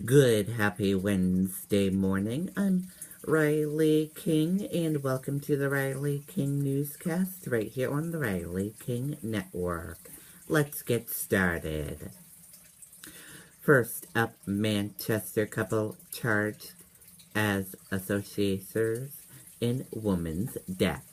Good, happy Wednesday morning. I'm Riley King, and welcome to the Riley King Newscast right here on the Riley King Network. Let's get started. First up, Manchester couple charged as associators in woman's death.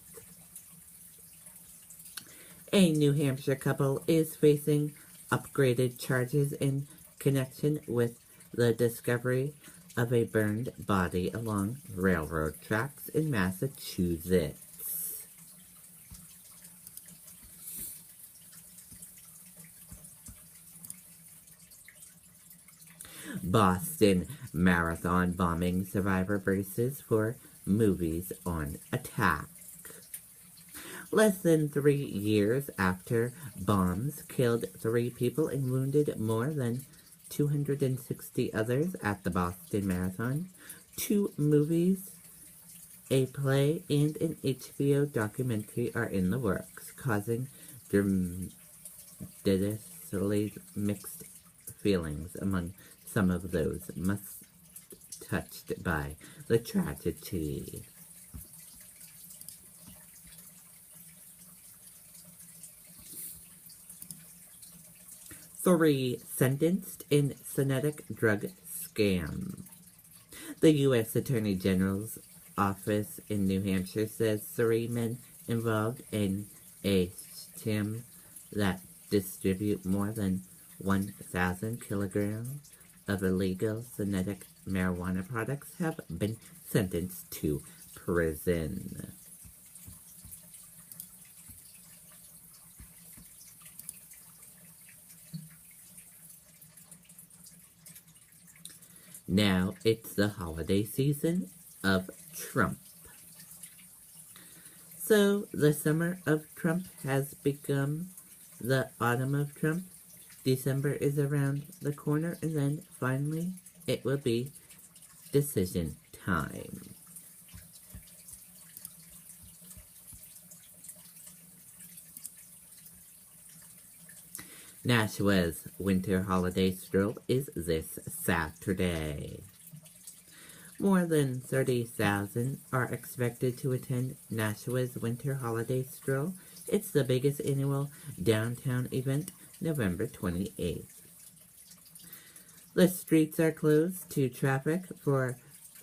A New Hampshire couple is facing upgraded charges in connection with the discovery of a burned body along railroad tracks in Massachusetts. Boston Marathon bombing survivor braces for movies on attack. Less than 3 years after bombs killed 3 people and wounded more than 260 others at the Boston Marathon, 2 movies, a play, and an HBO documentary are in the works, causing tremendously mixed feelings among some of those most touched by the tragedy. 3 sentenced in synthetic drug scam. The U.S. Attorney General's office in New Hampshire says 3 men involved in a scam that distribute more than 1,000 kilograms of illegal synthetic marijuana products have been sentenced to prison. Now it's the holiday season of Trump. So the summer of Trump has become the autumn of Trump. December is around the corner, and then finally it will be decision time. Nashua's winter holiday stroll is this Saturday. More than 30,000 are expected to attend Nashua's winter holiday stroll. It's the biggest annual downtown event, November 28th. The streets are closed to traffic for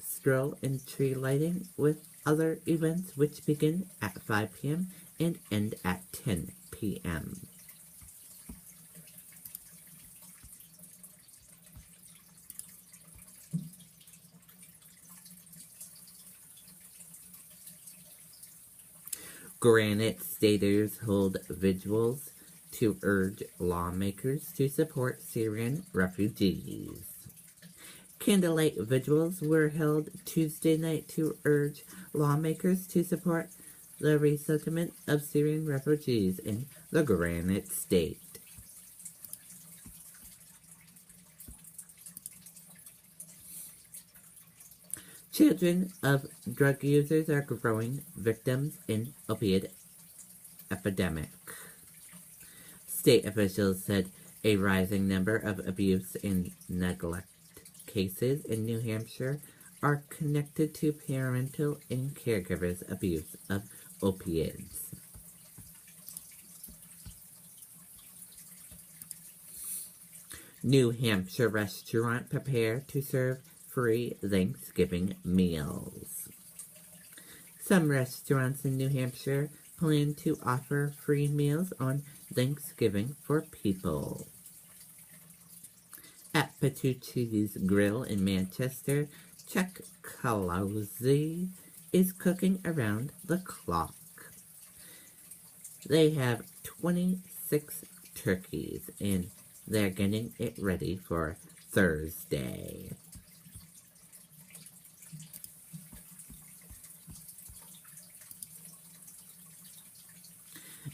stroll and tree lighting, with other events which begin at 5 p.m. and end at 10 p.m. Granite Staters hold vigils to urge lawmakers to support Syrian refugees. Candlelight vigils were held Tuesday night to urge lawmakers to support the resettlement of Syrian refugees in the Granite State. Children of drug users are growing victims in opioid epidemic. State officials said a rising number of abuse and neglect cases in New Hampshire are connected to parental and caregivers' abuse of opioids. New Hampshire restaurant prepare to serve free Thanksgiving meals. Some restaurants in New Hampshire plan to offer free meals on Thanksgiving for people. At Petrucci's Grill in Manchester, Chuck Kalowski is cooking around the clock. They have 26 turkeys, and they're getting it ready for Thursday.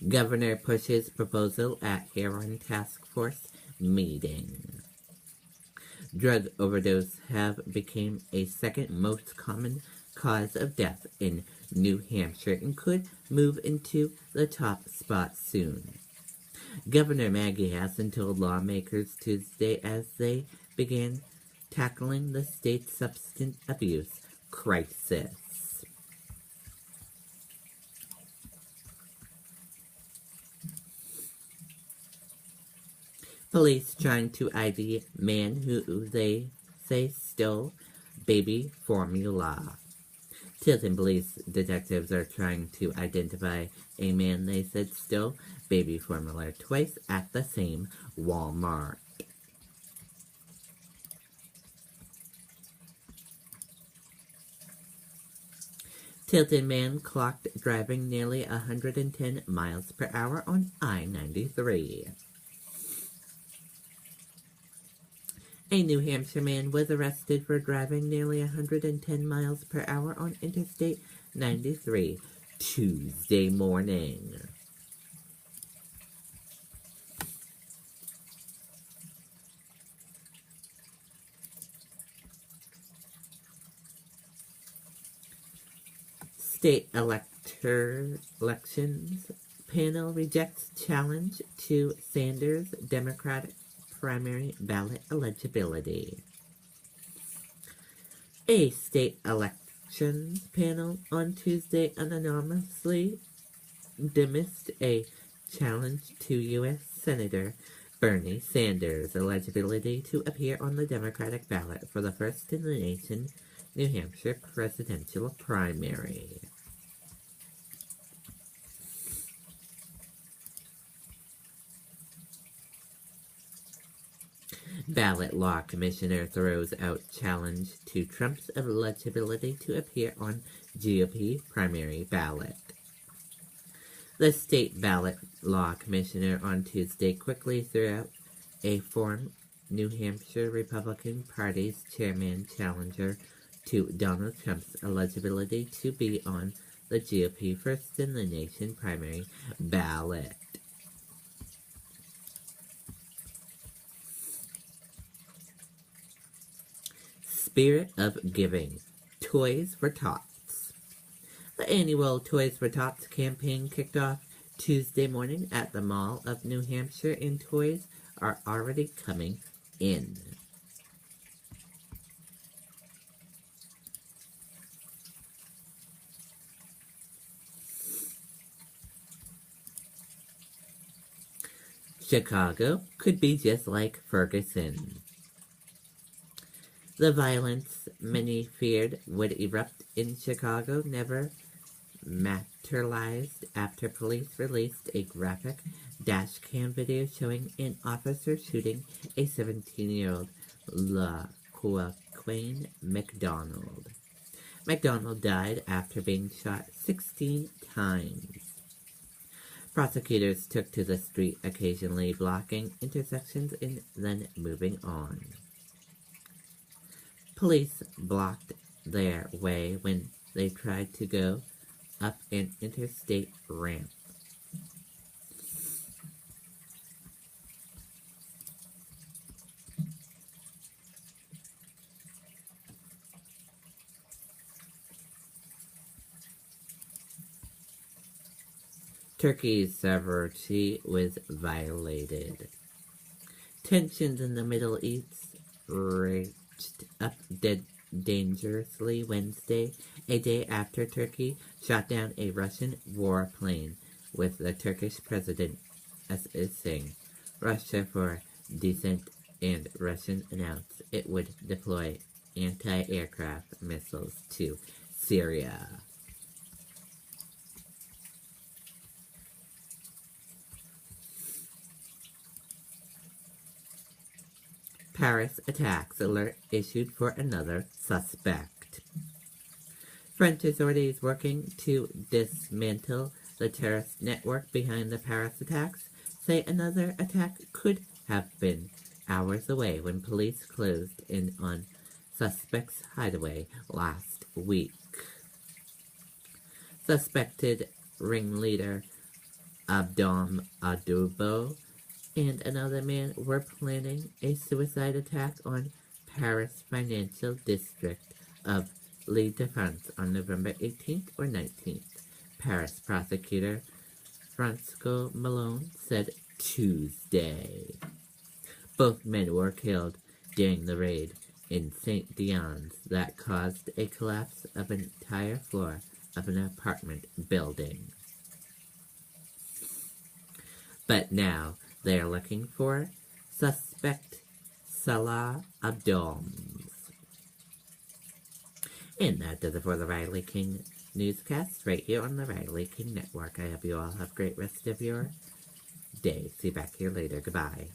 Governor pushes proposal at heroin task force meeting. Drug overdose have become a second most common cause of death in New Hampshire and could move into the top spot soon. Governor Maggie Hassan told lawmakers Tuesday as they began tackling the state's substance abuse crisis. Police trying to ID man who they say stole baby formula. Tilton police detectives are trying to identify a man they said stole baby formula twice at the same Walmart. Tilton man clocked driving nearly 110 miles per hour on I-93. A New Hampshire man was arrested for driving nearly 110 miles per hour on Interstate 93 Tuesday morning. State elections panel rejects challenge to Sanders' Democratic primary ballot eligibility. A state elections panel on Tuesday anonymously dismissed a challenge to U.S. Senator Bernie Sanders' eligibility to appear on the Democratic ballot for the first in the nation New Hampshire presidential primary. Ballot Law Commissioner throws out challenge to Trump's eligibility to appear on GOP primary ballot. The state ballot law commissioner on Tuesday quickly threw out a former New Hampshire Republican Party's chairman challenger to Donald Trump's eligibility to be on the GOP first in the nation primary ballot. Spirit of Giving, Toys for Tots. The annual Toys for Tots campaign kicked off Tuesday morning at the Mall of New Hampshire, and toys are already coming in. Chicago could be just like Ferguson. The violence many feared would erupt in Chicago never materialized after police released a graphic dashcam video showing an officer shooting a 17-year-old LaQuaine McDonald. McDonald died after being shot 16 times. Prosecutors took to the street, occasionally blocking intersections and then moving on. Police blocked their way when they tried to go up an interstate ramp. Turkey's sovereignty was violated. Tensions in the Middle East reached up dangerously Wednesday, a day after Turkey shot down a Russian warplane, with the Turkish president assisting Russia for dissent, and Russia announced it would deploy anti-aircraft missiles to Syria. Paris attacks alert issued for another suspect. French authorities working to dismantle the terrorist network behind the Paris attacks say another attack could have been hours away when police closed in on suspect's hideaway last week. Suspected ringleader Abdom Adoubo and another man were planning a suicide attack on Paris financial district of L'Île-de-France on November 18th or 19th, Paris prosecutor Francois Malone said Tuesday. Both men were killed during the raid, in St. Dions that caused a collapse of an entire floor of an apartment building. But now they are looking for suspect Salah Abdul. And that does it for the Riley King Newscast right here on the Riley King Network. I hope you all have a great rest of your day. See you back here later. Goodbye.